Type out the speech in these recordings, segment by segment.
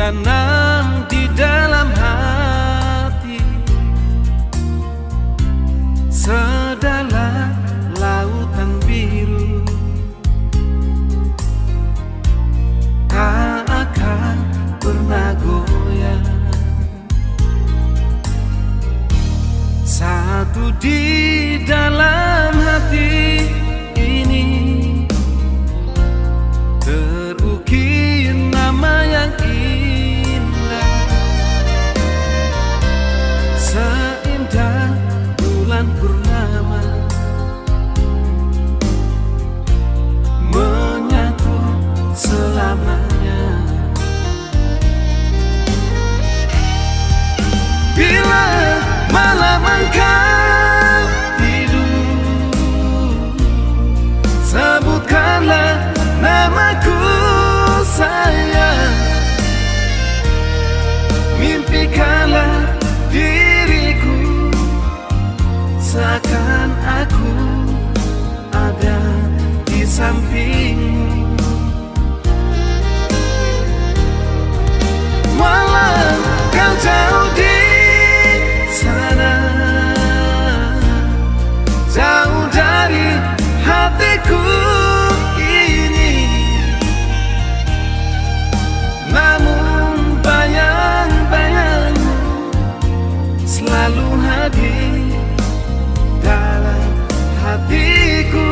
tanam di dalam hati, sedalam lautan biru, tak akan pernah goyah. Satu di dalam hati ini terukir nama yang indah, seindah bulan purnama, menyatu selamanya. Bila malam engkau tidur, sebutkanlah namaku sayang, mimpikanlah diriku, seakan aku ada di sampingmu. Walau kau jauh di sana, jauh dari hatiku ini, namun bayang-bayangmu selalu hadir dalam hatiku.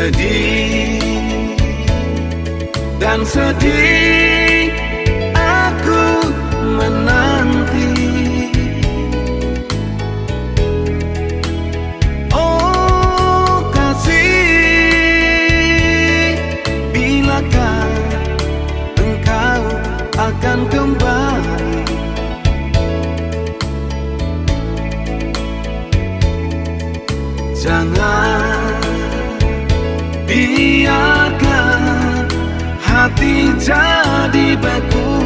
sedih dan sedih aku menanti. Oh kasih, bilakah engkau akan kembali? Jangan biarkan hati jadi beku.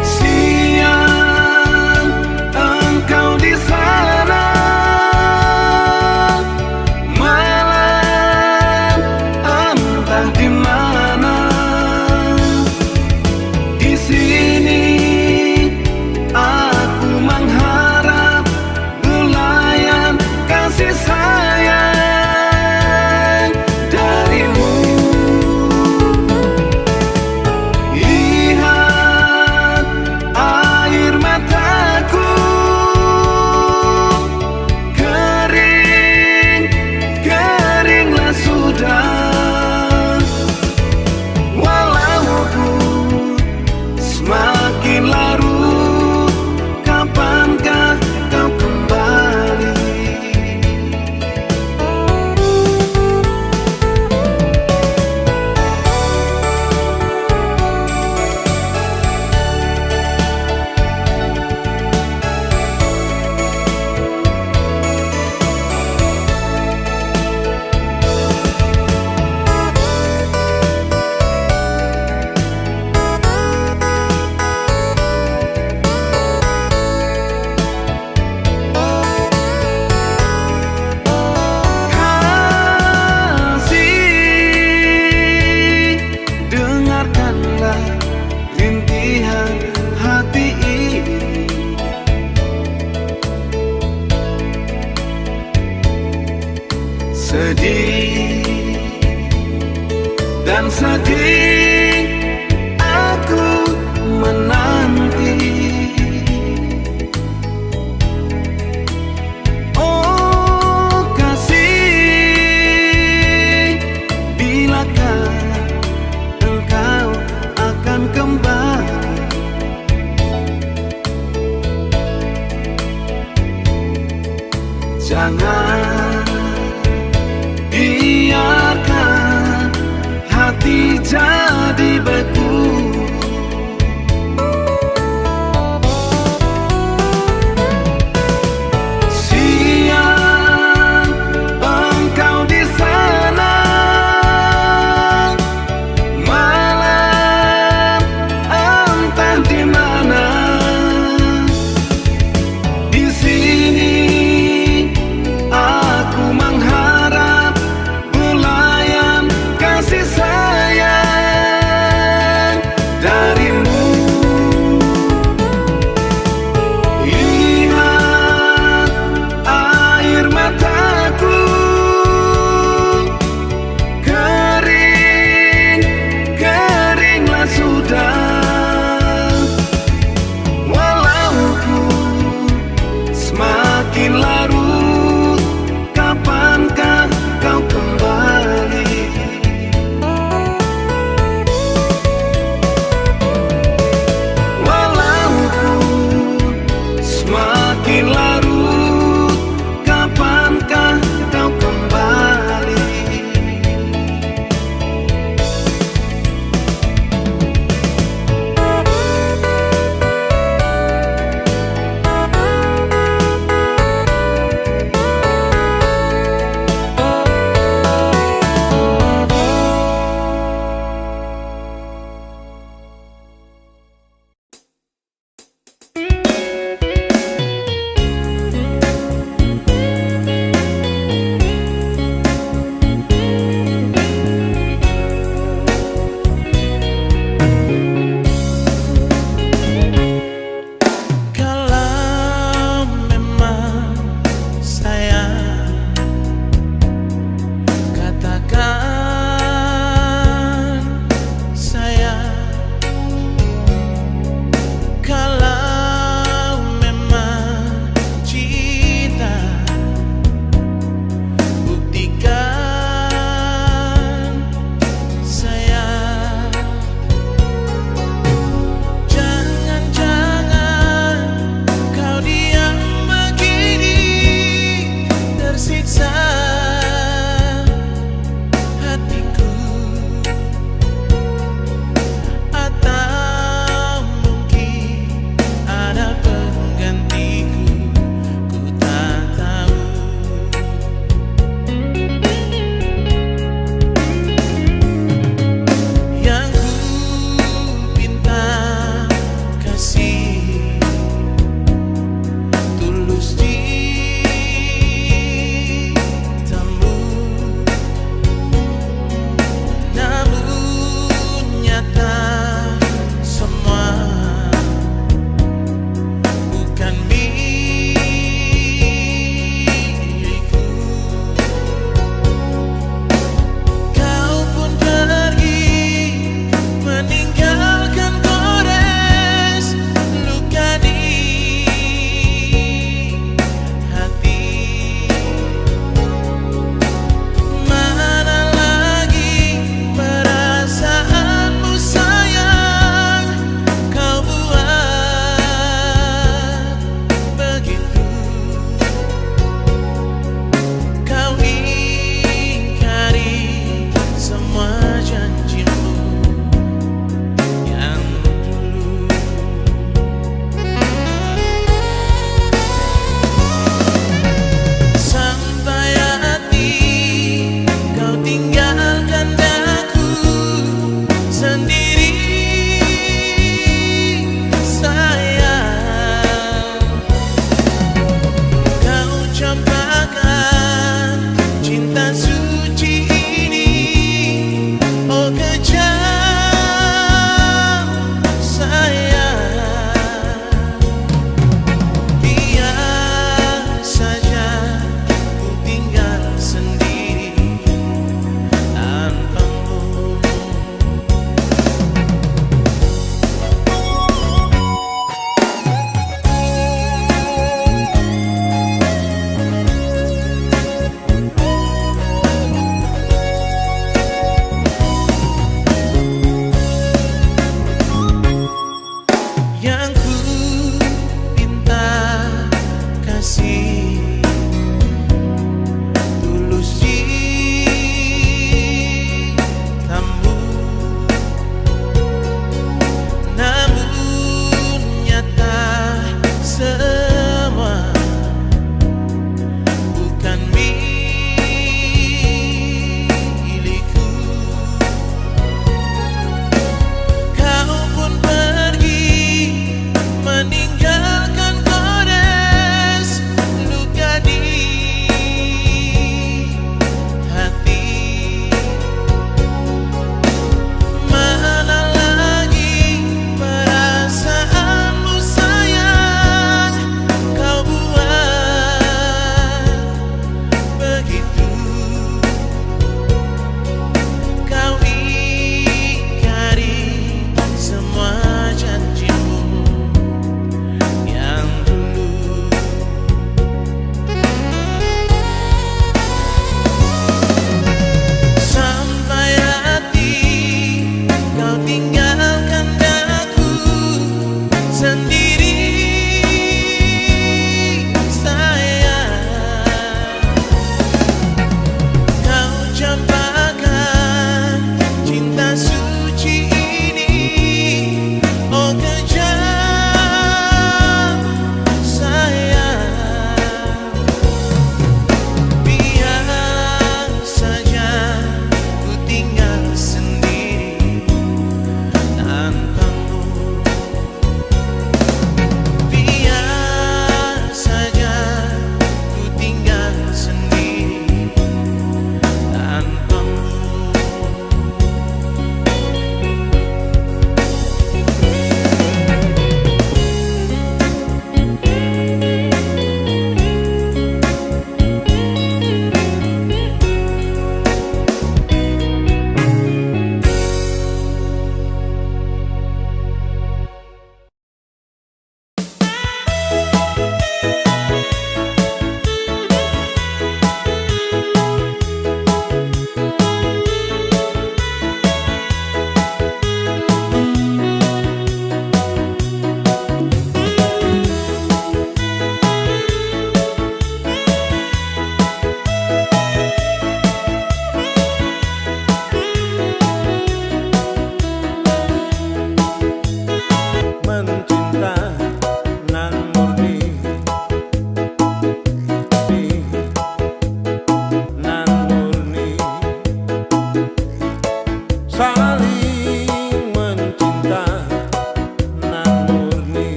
Siang engkau di sana, malam entah di mana. Di sini aku mengharap belayan kasih sayang darimu. Lihat air mataku kering, keringlah sudah. Walau ku semakin larut, kapankah kau kembali? Dengarkanlah rintihan hati ini. Sedih dan sedih aku menanti. Oh kasih, bilakah engkau akan kembali? Jangan biarkan hati jadi beku. Siang engkau di sana, malam entah di mana. Di sini aku mengharap belayan kasih sayang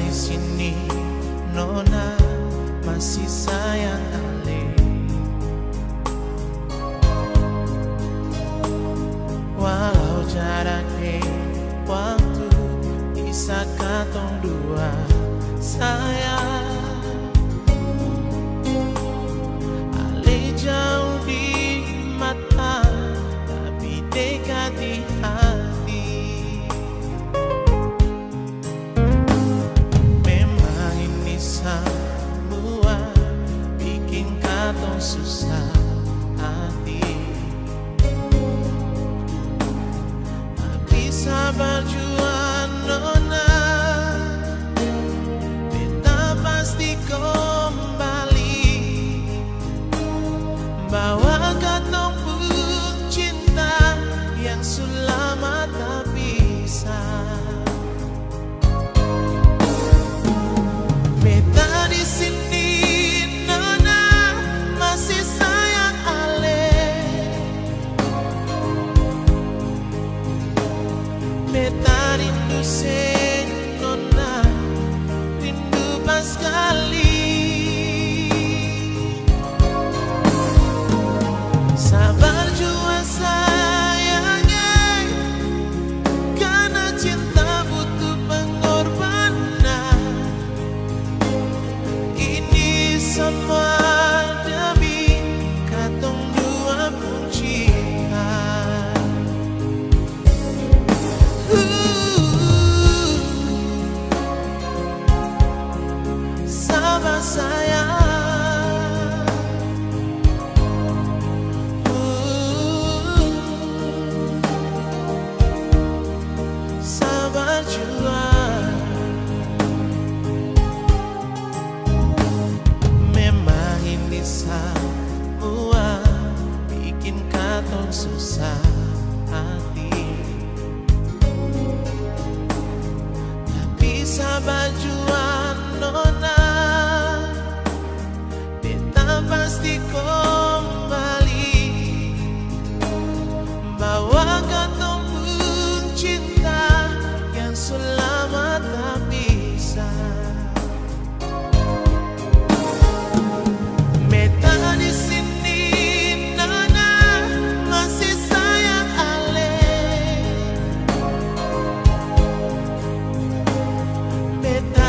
di sini, Nona masih sayang Ale. Walau jaraknya waktu bisa katong dua sayang. Ale jauh di mata tapi dekat di hati. Memang ini semua bikin katong susah hati. Sabar jua Nona, beta pasti kembali bawa katong pun cinta yang selama tak bisa. Beta di sini Nona masih sayang Ale. Beta rindu Nona, rindu pas sekali. Sabar jua sayangnya, karena cinta butuh pengorbanan. Ini semua demi katong dua pun cinta. Sabar sayang, sabar jua. Memang ini semua bikin katong susah hati. Tapi sabar jua Nona, beta pasti kembali bawa katong pun cinta yang selama tak bisa. Beta di sini Nona masih sayang Ale. Beta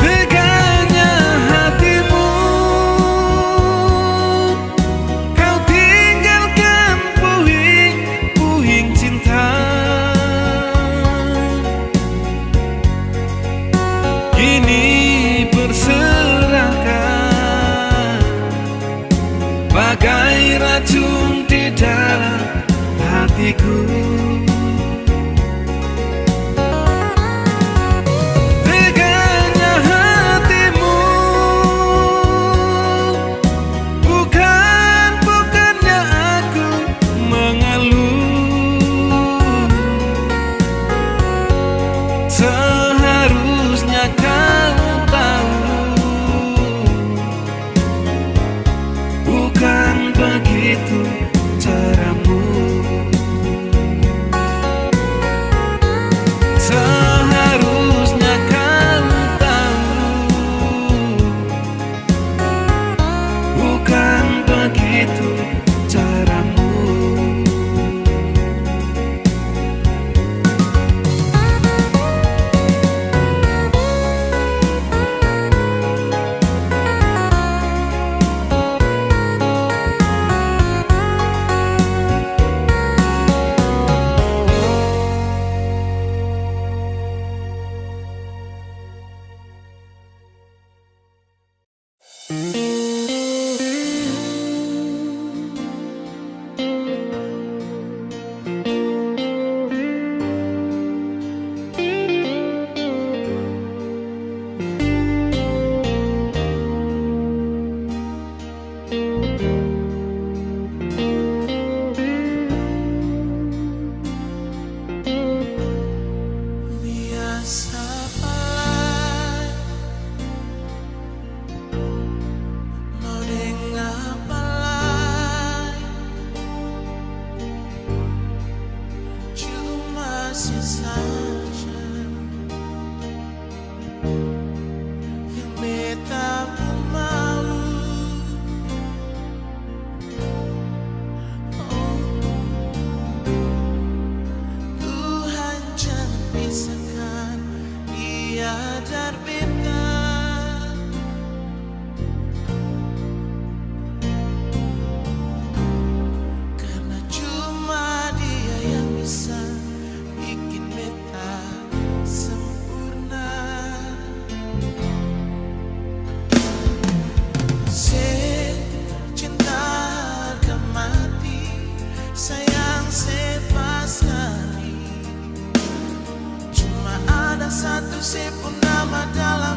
Teganya hatimu, kau tinggalkan puing-puing cinta. Kini berserakan bagai racun di dalam hatiku. Teganya hatimu, bukannya aku mengeluh. Seharusnya kau tahu, bukan begitu caramu. diajar beta. Karena cuma dia yang bisa bikin beta sempurna. Cinta harga mati, sayang sebas sekali. Cuma ada satu pun nama dalam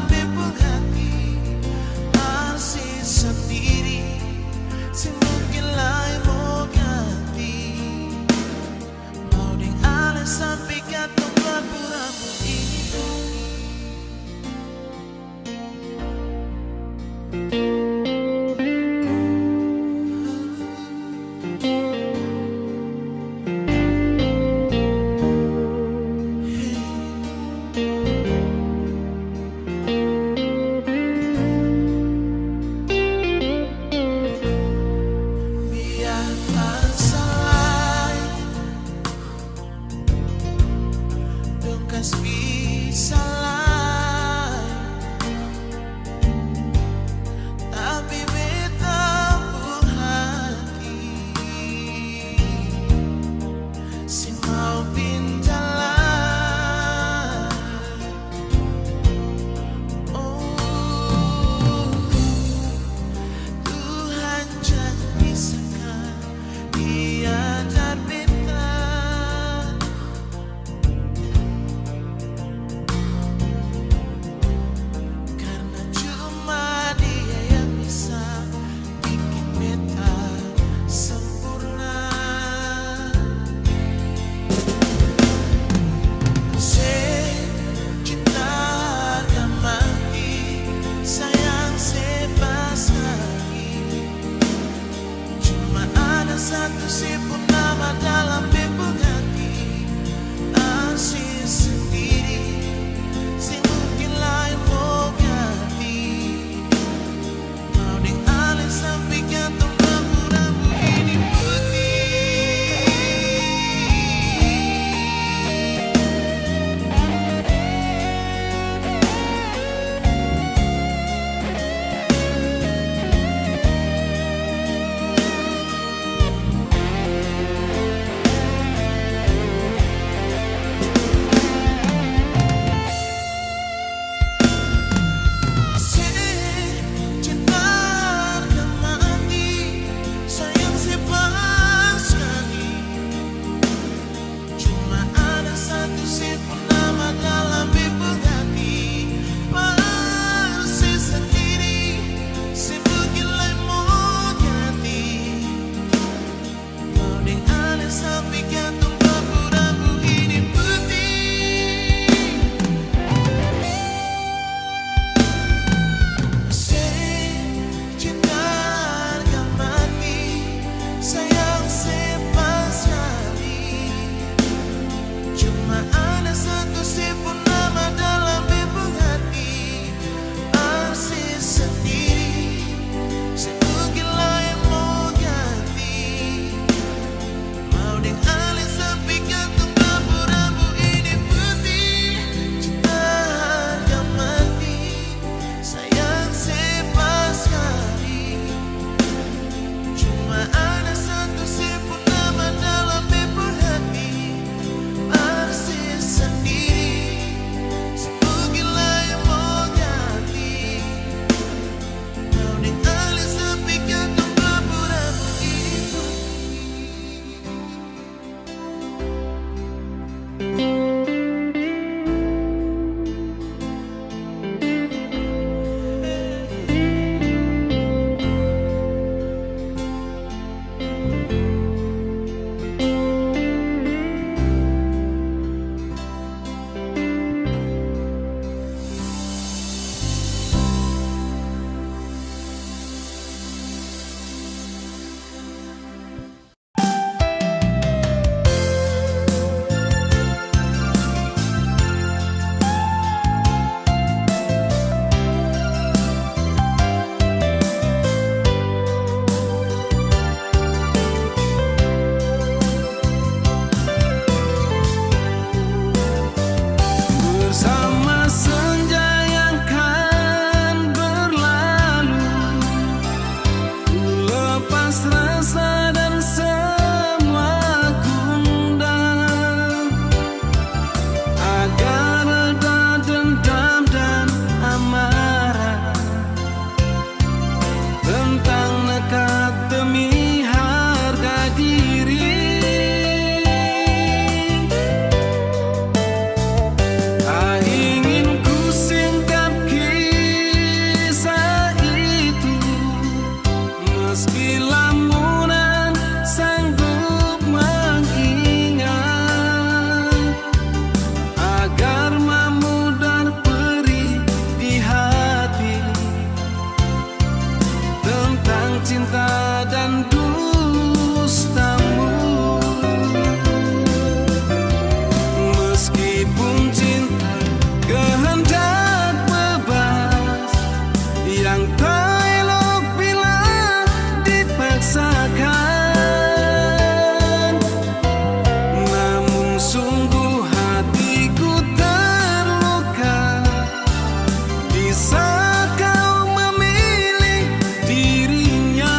saat kau memilih dirinya,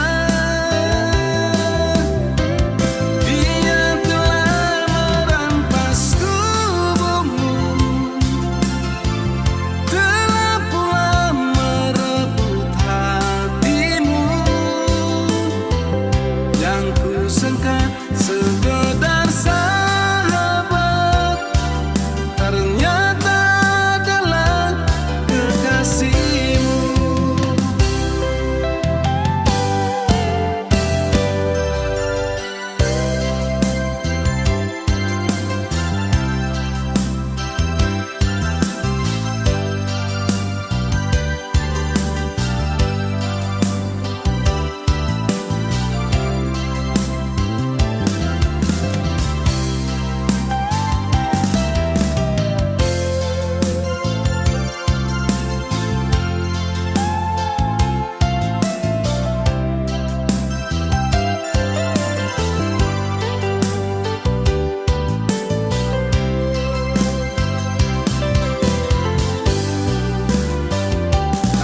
dia telah merampas tubuhmu, telah pula merebut hatimu. Yang kusangka sekedar sahabat, ternyata adalah kekasihmu.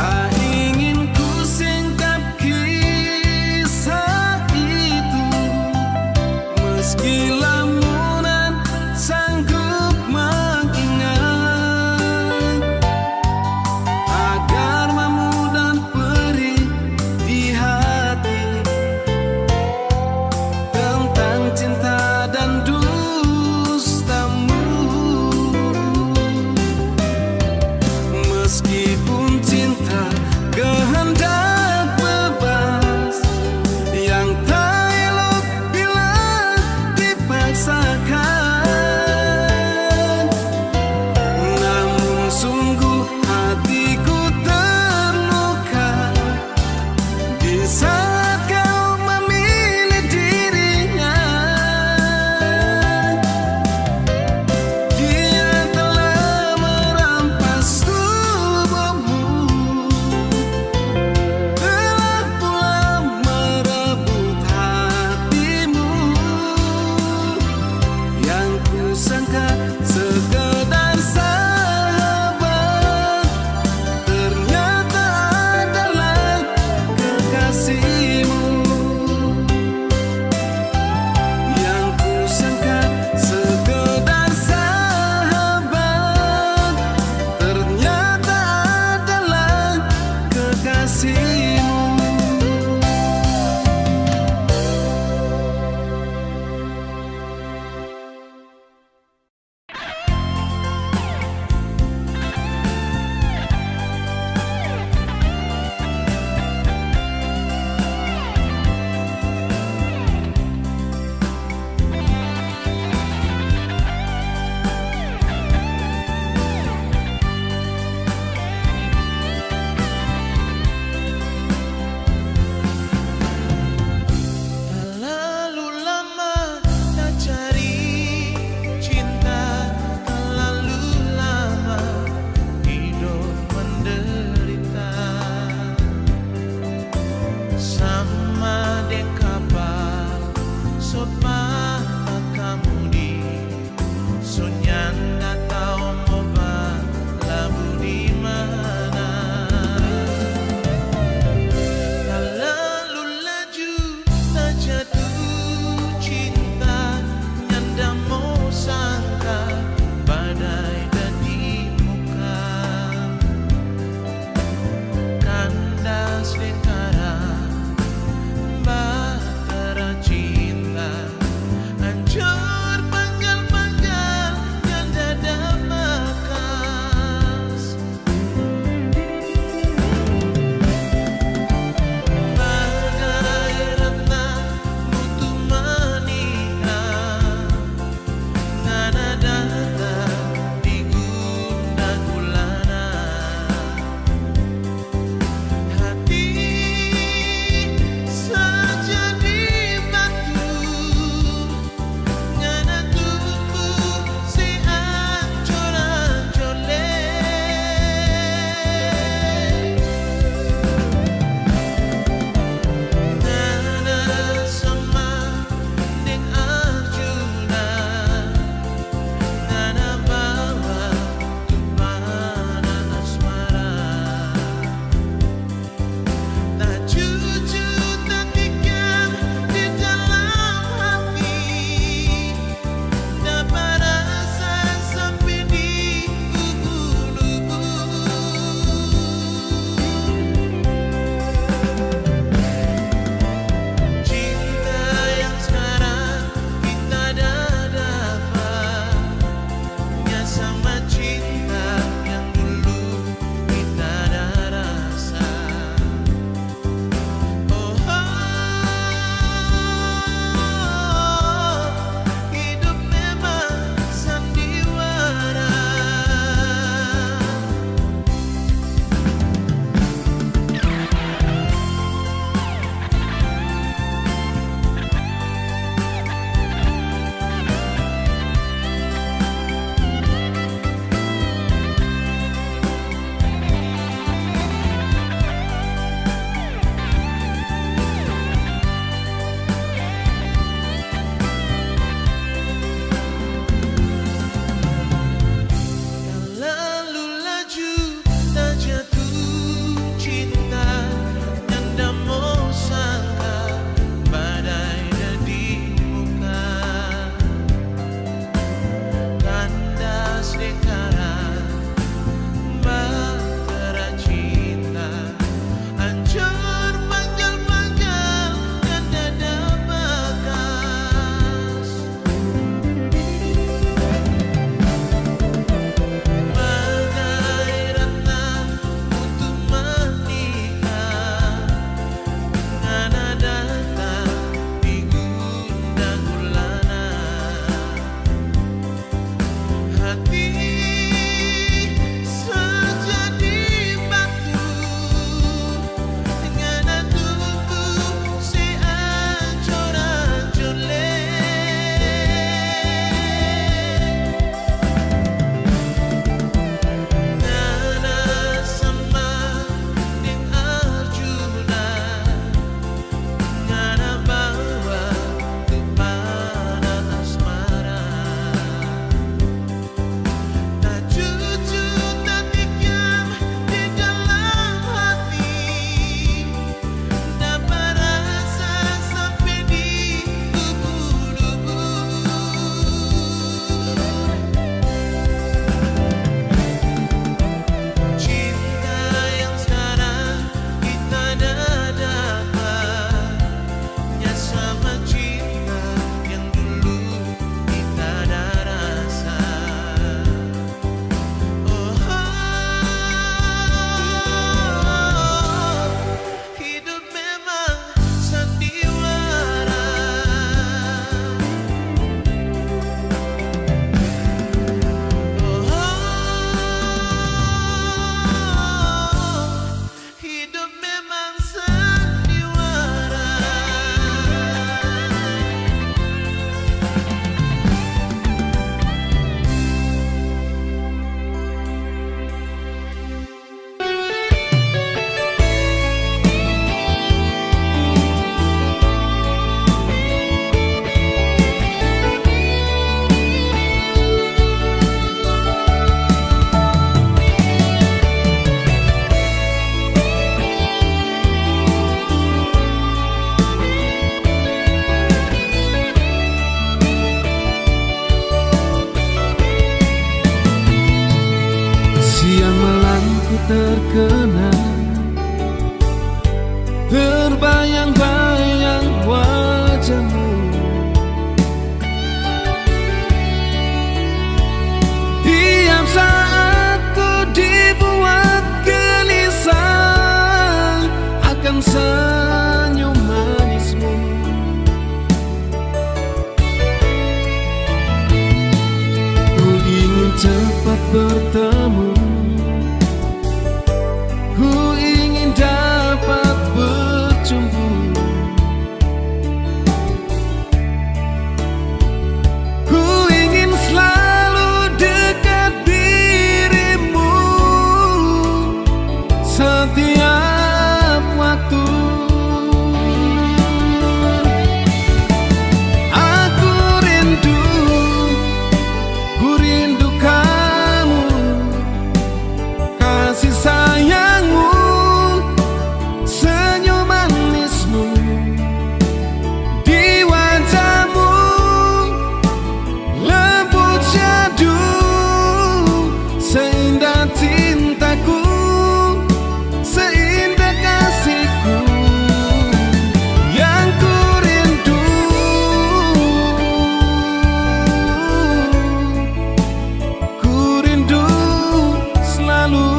Tak ingin ku singkap kisah itu, meski lamunan sanggup mengingat, agar mamu dan perih di hati tentang cinta dan dustamu. Meskipun cinta kehendak bebas yang tak elok bila dipaksakan, namun sungguh hatiku terluka di saat kau memilih dirinya. Dia telah merampas tubuhmu, setiap waktu. Aku rindu, ku rindu kamu, kasih sayangmu, senyum manismu di wajahmu, lembut syadu, seindah cintaku, seindah kasihku yang ku rindu. Ku rindu selalu.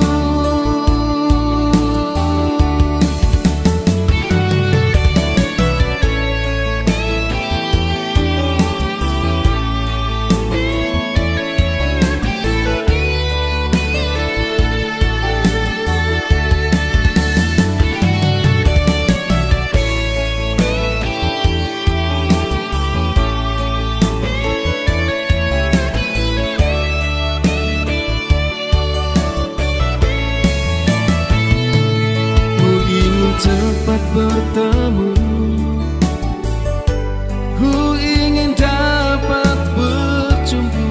Cepat bertemu, ku ingin dapat berjumpa,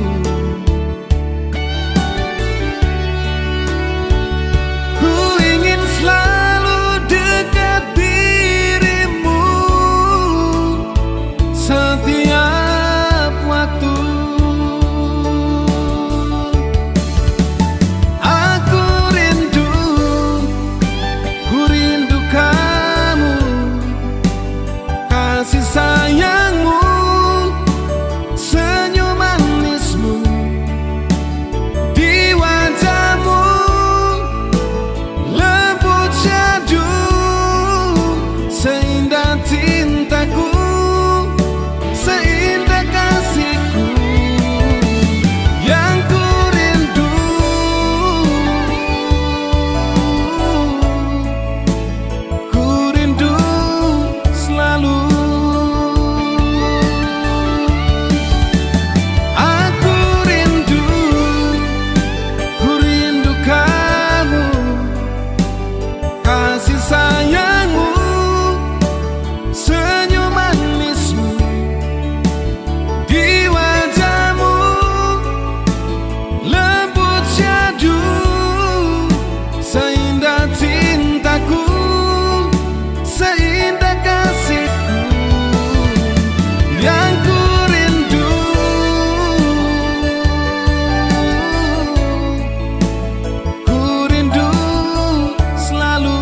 ku ingin selalu dekat dirimu setiap waktu. Aku rindu, ku rindu kamu, kasih sayangmu, senyum manismu di wajahmu, lembut syadu, seindah cintaku, seindah kasihku yang ku rindu. Ku rindu selalu. Aku rindu, ku rindu kamu, kasih sayangmu, senyum manismu di wajahmu, lembut syadu, seindah cintaku, seindah kasihku yang ku rindu. Ku rindu selalu.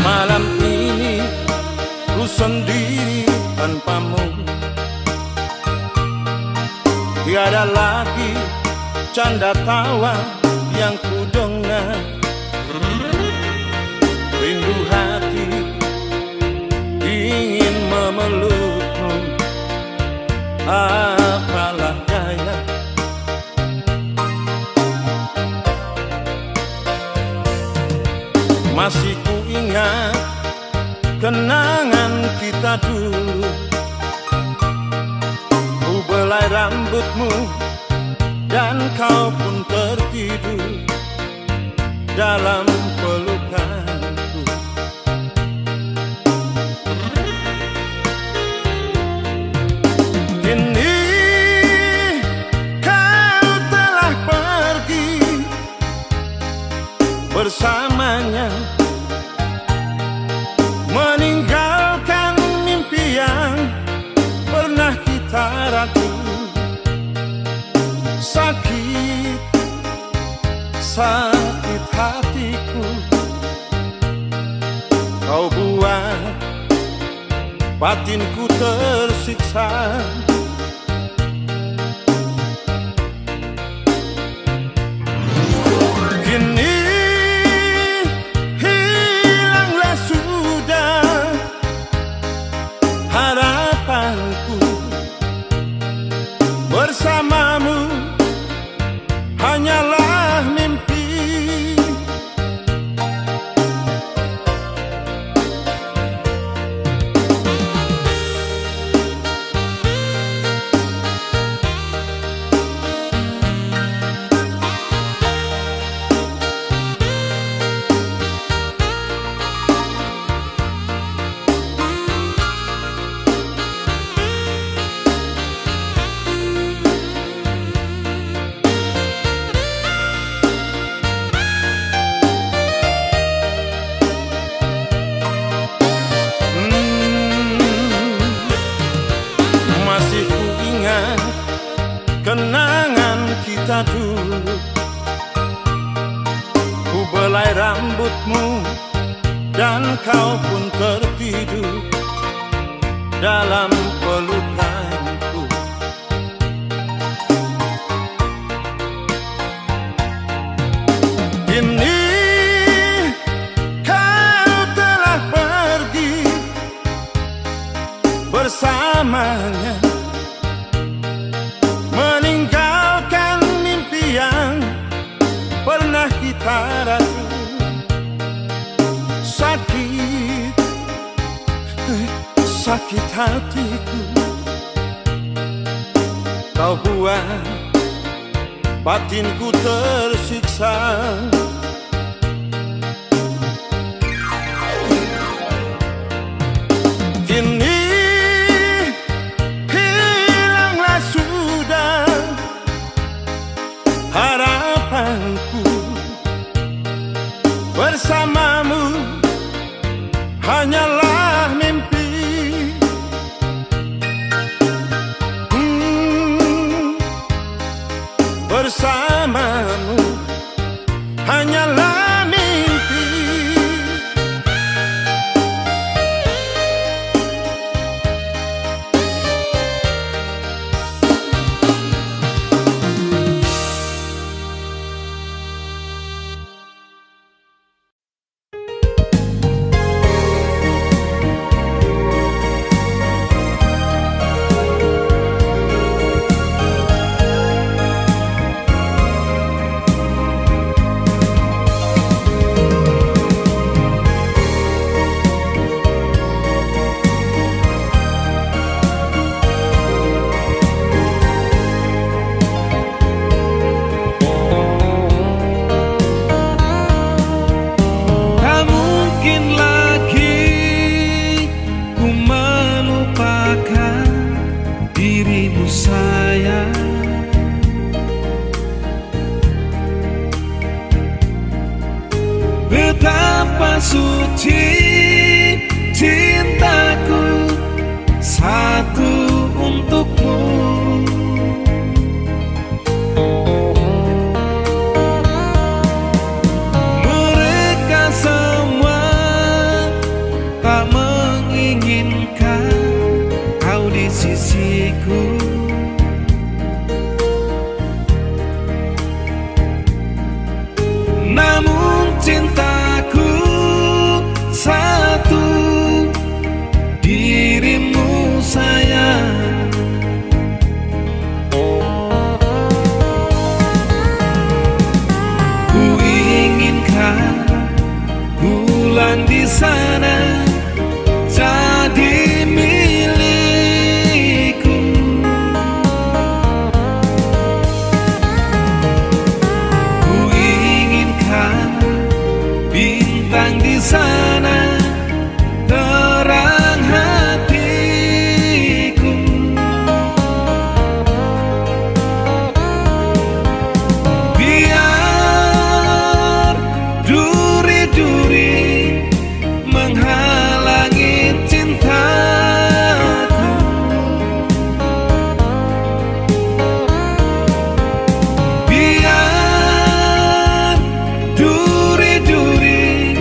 Malam ini ku sendiri tanpamu, tiada lagi canda tawa yang ku dengar. Rindu hati ingin memelukmu, apalah daya. Masih ku ingat kenangan kita dulu. Ku belai rambutmu dan kau pun tertidur dalam pelukanku. Kini kau telah pergi bersamanya, meninggalkan mimpi yang pernah kita ragu. Sakit, sakit hatiku kau buat batinku tersiksa. Kini hilanglah sudah harapanku, bersamamu hanyalah mimpi. Masih ku ingat kenangan kita dulu. Ku belai rambutmu dan kau pun tertidur dalam pelukanku. Kini kau telah pergi bersamanya, meninggalkan mimpi yang pernah kita ragu. Sakit, sakit hatiku kau buat batinku tersiksa. Kini hilanglah sudah harapanku, bersamamu hanyalah mimpi. Bersamamu hanya sisiku. Namun cintaku satu, dirimu sayang. Ku inginkan bulan di sana jadi milikku. Ku inginkan bintang di sana terang hatiku. Biar duri-duri menghalangi cintaku. Biar duri-duri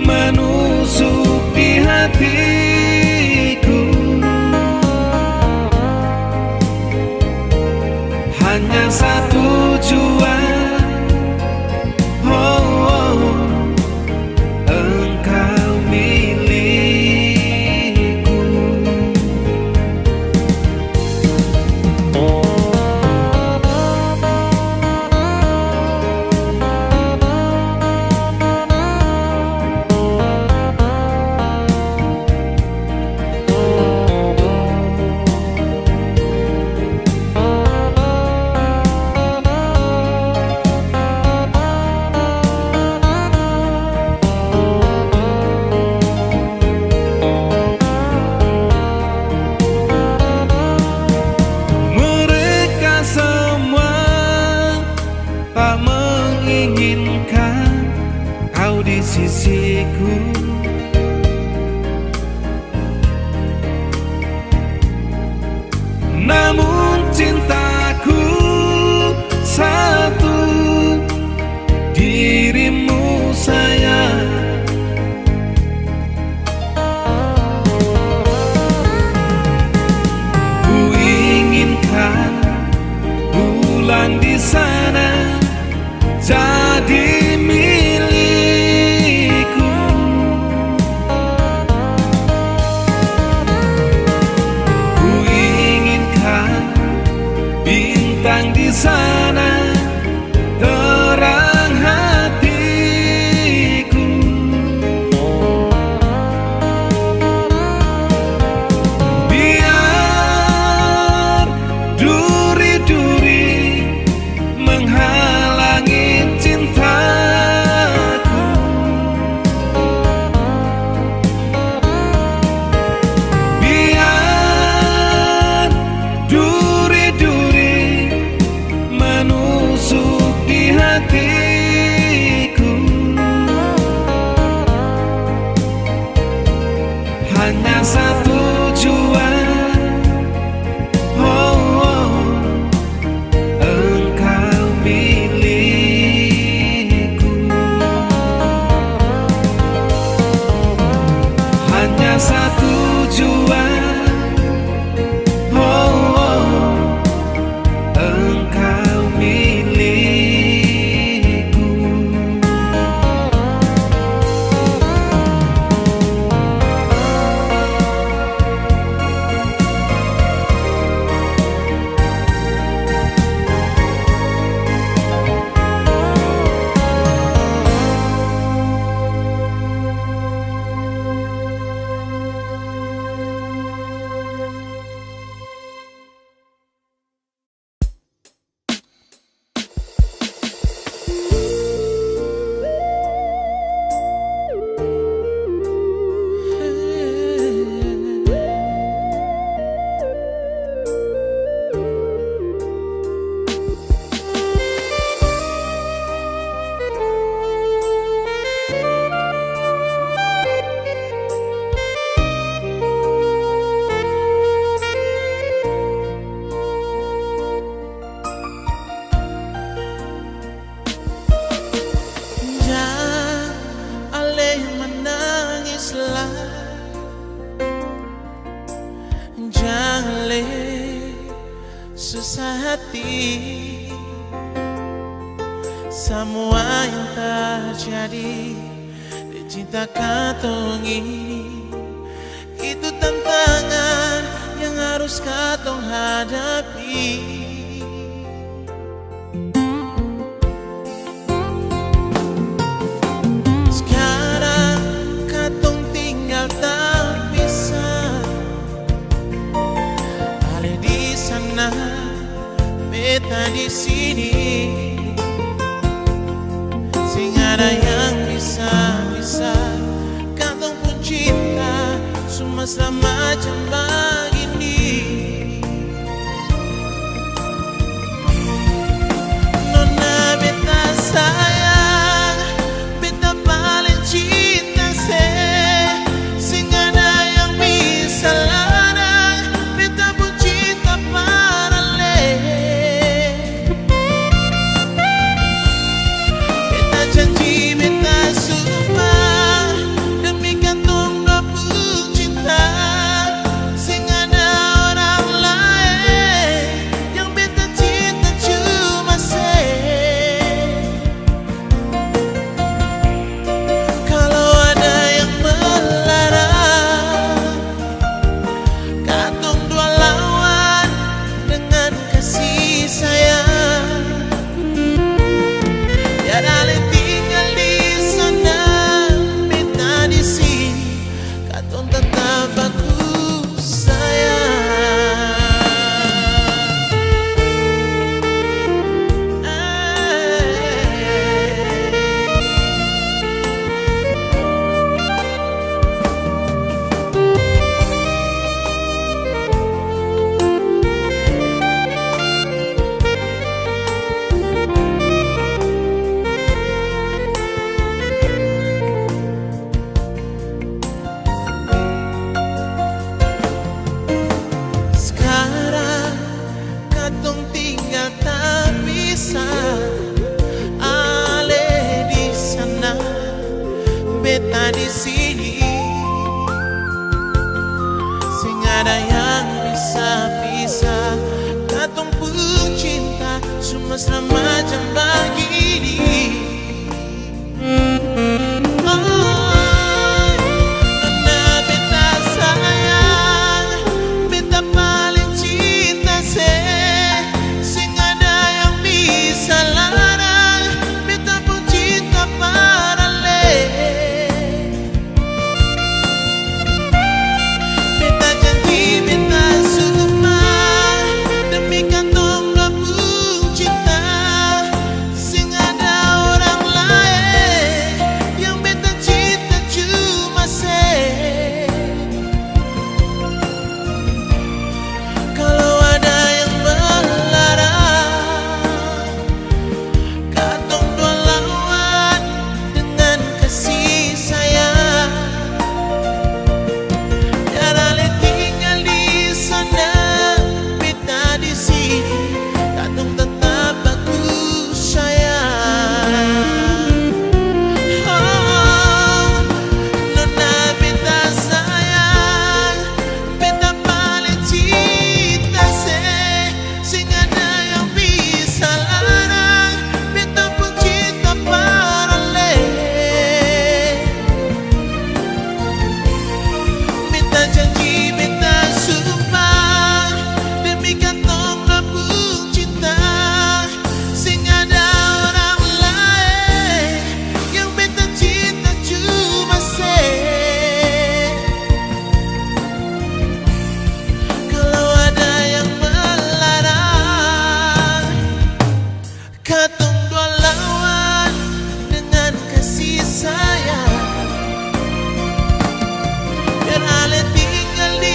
menusuk di hatiku. Hanya satu tujuan, oh, engkau milikku. Mereka semua tak menginginkan kau di sisiku. Namun cintaku satu, dirimu sayang. Ku inginkan bulan di sana jadi milikku. Ku inginkan bintang di sana terang hatiku. Biar duri-duri menghalangi cintaku. Biar duri-duri menusuk di hatiku. Hanya satu tujuan, oh, engkau milikku. Hanya satu tujuan, oh, engkau milikku. ale susah hati. Semua yang terjadi di cinta katong ini, itu tantangan yang harus katong hadapi. Sekarang katong tinggal terpisah, ale di sana, beta di sini. Sing ada yang bisa katong pun cinta cuma semacam begini. Nona beta sayang, beta paling cinta se. Sing ada yang bisa larang, beta pun cinta parale. Beta janji, beta sumpah, demi katong dua pun cinta. Sing ada orang lain yang beta cinta cuma se. Kalau ada yang melarang, katong dua lawan dengan kasih sayang. Biar ale tinggal di sana, beta di sini, katong tetap bagus sayang. Sekarang katong tinggal terpisah, ale di sana, beta di sini. Sing ada yang bisa pisah, katong pun cinta cuma semacam begini. Nona beta sayang, beta paling cinta se. Sing ada yang bisa larang, beta pun cinta parale. Beta janji, beta sumpah, demi katong dua pun cinta. Sing ada orang lain yang beta cinta cuma se. Kalau ada yang melarang, katong dua lawan dengan kasih sayang. Biar ale tinggal di sana, beta di sini, katong tetap bagus sayang. Oh, nona beta sayang, beta paling cinta se. Sing ada yang bisa larang, beta pun cinta parale. Beta janji, beta sumpah, demi katong dua pun cinta. Sing ada orang lain yang beta cinta cuma se. Kalau ada yang melarang, katong dua lawan dengan kasih sayang. Biar ale tinggal di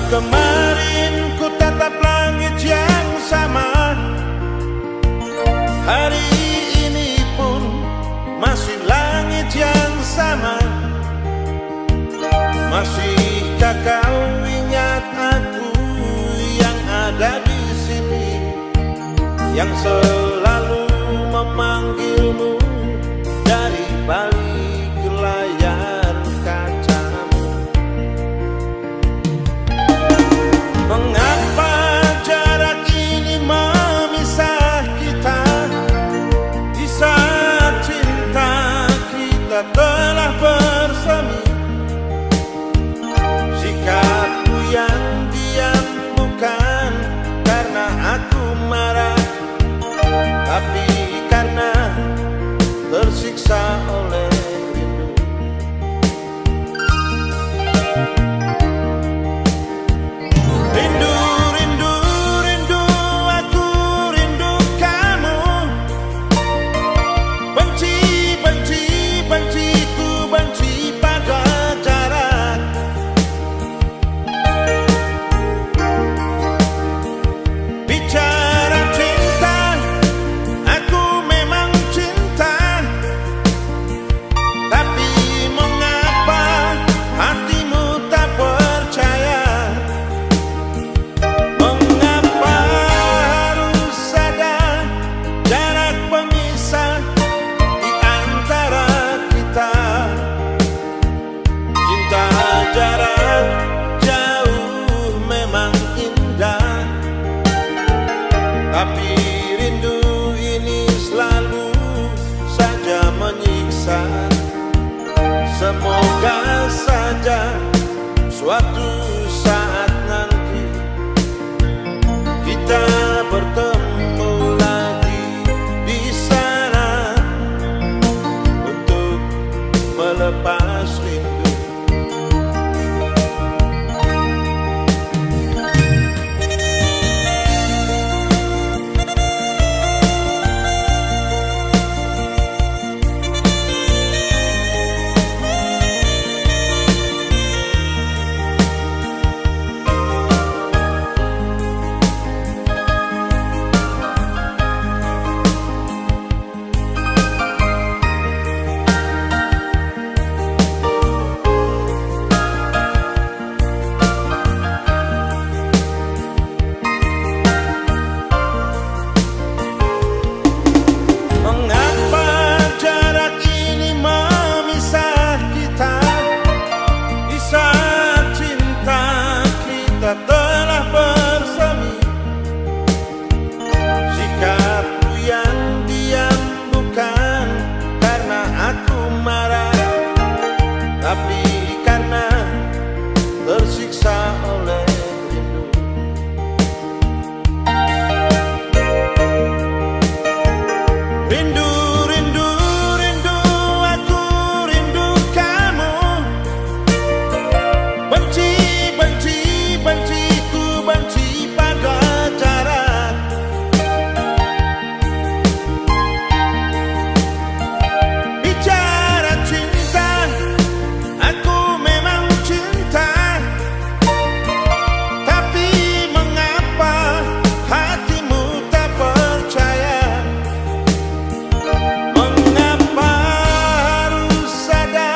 Kemarin ku tatap langit yang sama, hari ini pun masih langit yang sama. Masihkah kau ingat aku yang ada di sini, yang selalu memanggilmu dari balik layar kacamu? Mengapa jarak ini memisah kita, di saat cinta kita telah bersemi? Sikapku yang diam bukan karena aku marah, tapi karena tersiksa oleh rindu. Rindu, rindu, rindu, aku rindu kamu. Benci, benci, benci, ku benci pada jarak. Bicara cinta, aku memang cinta, tapi mengapa hatimu tak percaya? Mengapa harus ada jarak pemisah di antara kita? Cinta jarak jauh memang indah, tapi rindu ini selalu saja menyiksa. Semoga saja suatu saat nanti kita bertemu lagi di sana untuk melepas rindu. Mengapa jarak ini memisah kita, di saat cinta kita telah bersemi? Sikapku yang diam bukan karena aku marah, tapi karena tersiksa oleh rindu. Rindu, rindu, rindu, aku rindu kamu. Benci, benci, benci, ku benci pada jarak. Bicara cinta, aku memang cinta, tapi mengapa hatimu tak percaya? Mengapa harus ada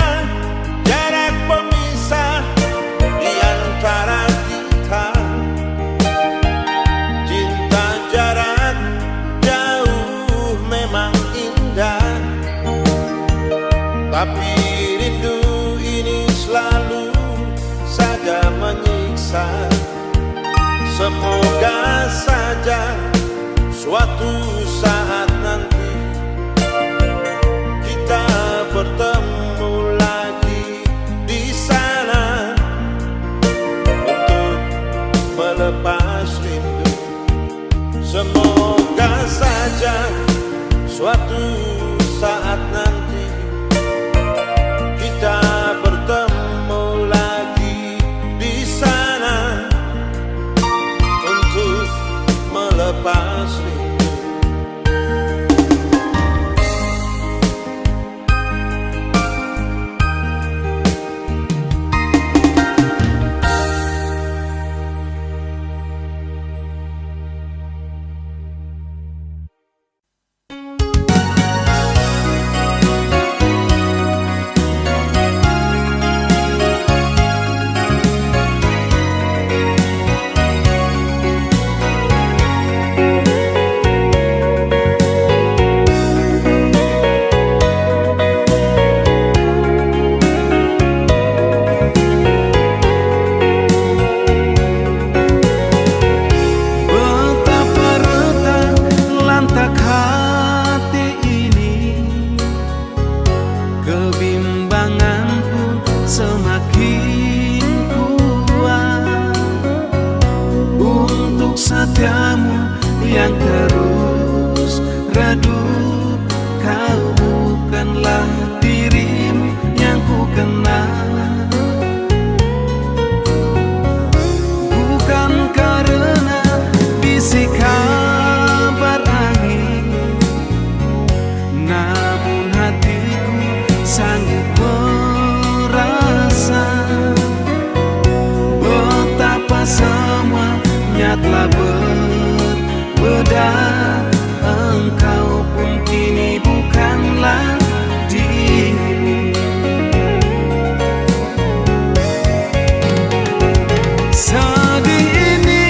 jarak pemisah di antara kita? Cinta jarak jauh memang indah, tapi rindu ini selalu saja menyiksa. Semoga saja suatu saat nanti kita bertemu lagi di sana untuk melepas rindu. Semoga saja suatu saat nanti kita bertemu lagi di sana untuk melepas rindu. redup, kau bukanlah dirimu yang ku kenal. Bukan karena bisik kabar angin, namun hatiku sanggup merasa betapa semuanya telah berbeda. Engkau pun kini bukanlah dirimu. Sedih ini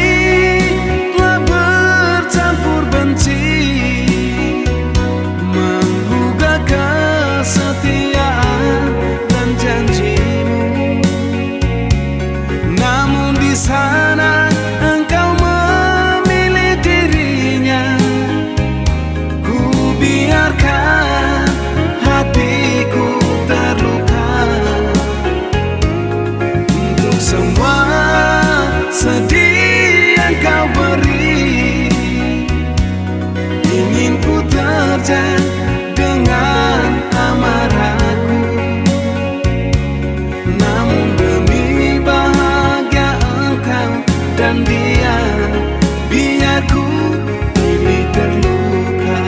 telah bercampur benci, menggugah kesetiaan dan janjimu. Namun di sana engkau memilih dirinya. Ku biarkan hatiku terluka untuk semua sedih yang kau beri. Ingin ku terjang dengan amarahku, namun demi bahagia engkau dan dia, biar ku pilih terluka.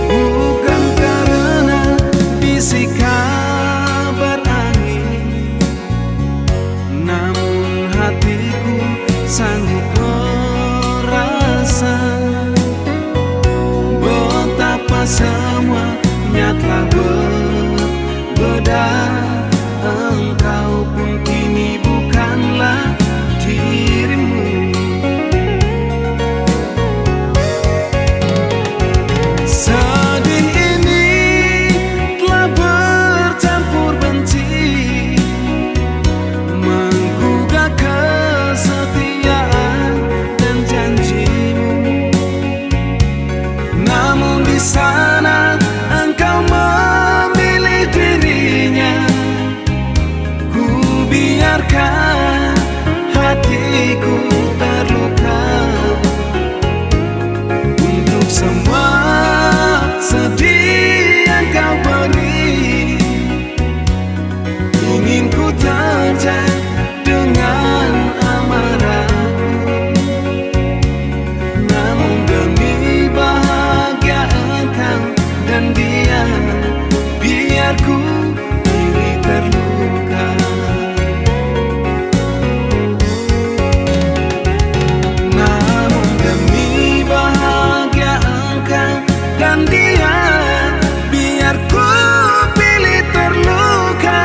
Bukan karena bisik kabar angin, namun hatiku sanggup merasa betapa semuanya telah berbeda. Engkau pun kini bukanlah dirimu. Sedih ini telah bercampur benci, menggugah kesetiaan dan janjimu. Namun di sana engkau memilih dirinya. Ku biarkan hatiku terluka untuk semua sedih yang kau beri. Ingin ku terjang dengan amarahku, namun demi bahagia engkau dan dia, biar ku pilih terluka. Namun demi bahagia engkau dan dia, biar ku pilih terluka.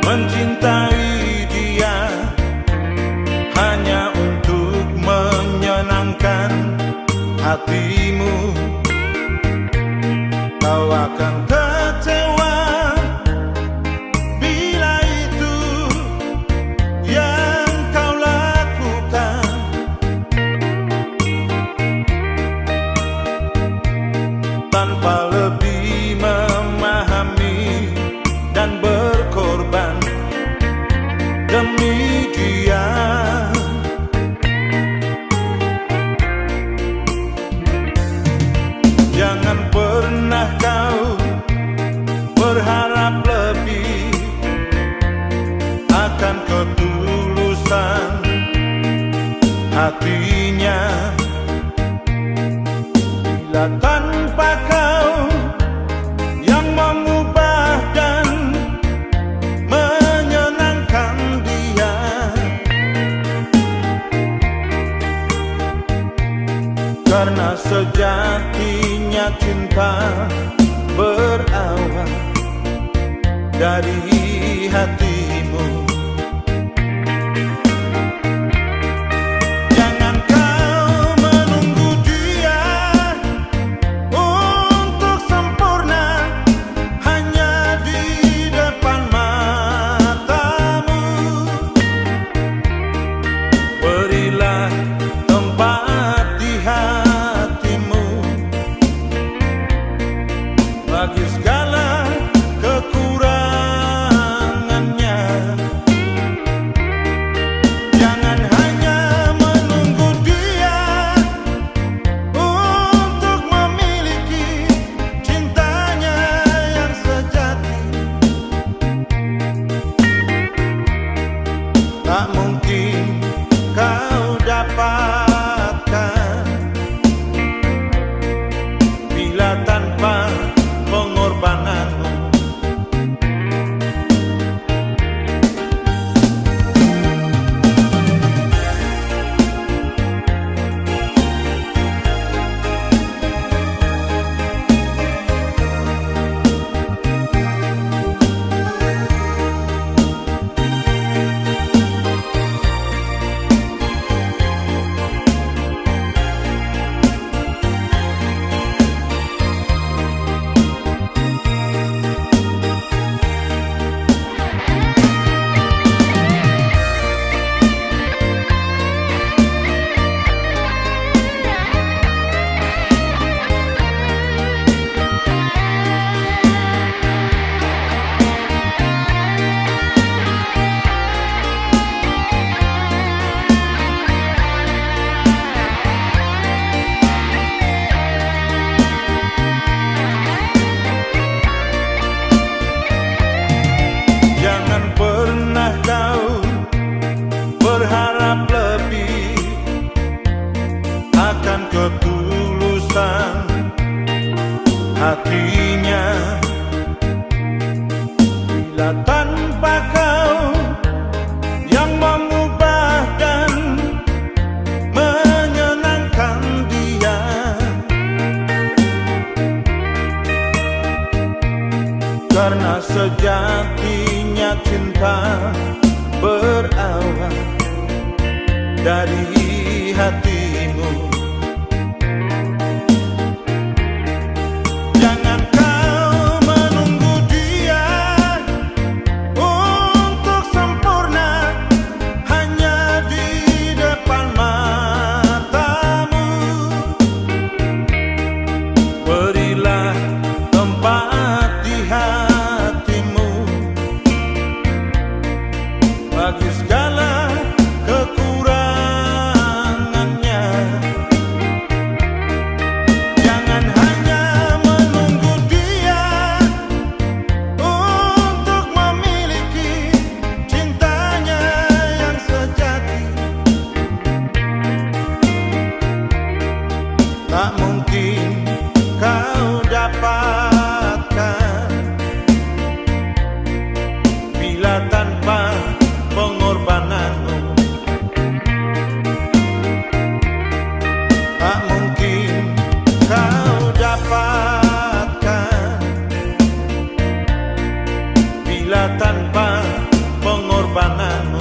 mencintai dia hanya untuk menyenangkan hatimu. Kau akan kecewa bila itu yang kau lakukan. Tanpa lebih memahami Jangan pernah kau berharap lebih akan ketulusan hatinya. Bila tanpa kau yang mengubah dan menyenangkan dia, karena sejatinya cinta berawal dari hatimu. Jangan kau menunggu dia untuk sempurna hanya di depan matamu. Berilah tempat di hatimu bagi segala kekurangannya. Jangan hanya menunggu dia untuk memiliki cintanya yang sejati. Tak mungkin kau dapatkan bila tanpa pengorbananmu. Jangan pernah kau berharap lebih akan ketulusan hatinya. Bila tanpa kau yang mengubah dan menyenangkan dia, karena sejatinya cinta berawal dari hatimu. Jangan kau menunggu dia untuk sempurna hanya di depan matamu. Berilah tempat di hatimu bagi segala kekurangannya. Jangan hanya menunggu dia untuk memiliki cintanya yang sejati. Tak mungkin kau dapatkan bila tanpa pengorbananmu. Tak mungkin kau dapatkan bila tanpa pengorbanan.